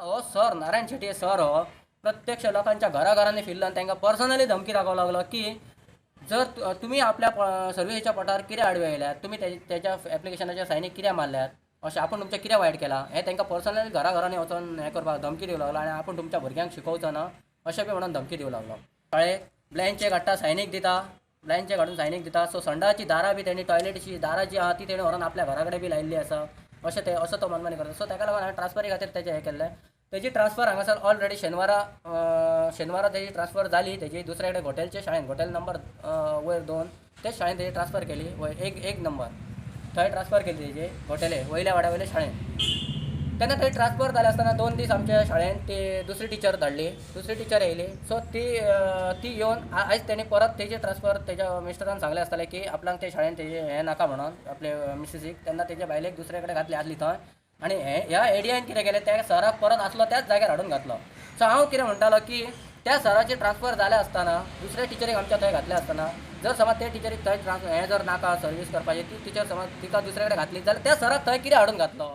हो sir Narayan Shetty sir हो प्रत्यक्ष लोकांच्या घराघरांनी फिरलो आणि त्यांना पर्सनली धमकी दाखवू लागलो की जर तुम्ही आपल्या सर्व्हिसच्या पटार कितें आडवे येयल्यात, तुम्ही त्याच्या ॲप्लिकेशनाच्या सायनीक कित्याक मारल्यात, अशें आपण तुमच्या कित्याक वायट केला हे तांकां पर्सनली घराघरांनी वचून हे करपाक धमकी दिवं लागलो आणि आपण तुमच्या भुरग्यांक शिकोवचो ना अशें बी म्हणून धमकी दिवं लागलो. शाळेक ब्लँकचे काडटा सायनीक दिता, ब्लँकचे काडून सायनीक दिता. सो संडाची दारां बी तेणी टॉयलेटीची दारां जी आहा ती तेणी व्हरून आपल्या घरा कडेन बी लायिल्ली आसा अशें ते असो तो मनमानी करता. सो ताका लागून हांवें ट्रान्सफरी खातीर तेजें हें केल्लें. तेजी ट्रान्सफर हांगासर ऑलरेडी शेनवारा तेजी ट्रान्सफर जाली. तेजी दुसरे कडेन घोटेलचे शाळेन घोटेल नंबर वयर 2 तेच शाळेन तेजी ट्रान्सफर केली एक नंबर थंय ट्रान्सफर केली तेजी घोटेले वयल्या वाड्या वयले शाळेन. तेन्ना थंय ट्रान्सफर जाले आसतना 2 दीस आमच्या शाळेन ती दुसरी टिचर धाडली, दुसरी टिचर येयली. सो ती येवन आयज तेणी परत तेजी ट्रान्सफर तेज्या मिस्टरान सांगलें आसतालें की आपल्याक ते शाळेन तेजें हें नाका म्हणून आपले मिसेसीक. तेन्ना तेज्या बायलेक दुसरे कडेन घातली आसली थंय आनी ह्या एडियान कितें केलें त्या सराक परत आसलो त्याच जाग्यार हाडून घातलो. सो हांव कितें म्हणटालो की त्या सराची ट्रान्सफर जाले आसतना दुसऱ्या टिचरीक आमच्या थंय घातले आसतना जर समज त्या टिचरीक थंय हें जर नाका सर्वीस करपाची ती टिचर समज तिका दुसरे कडेन घातली जाल्यार त्या सराक थंय कितें हाडून घातलो.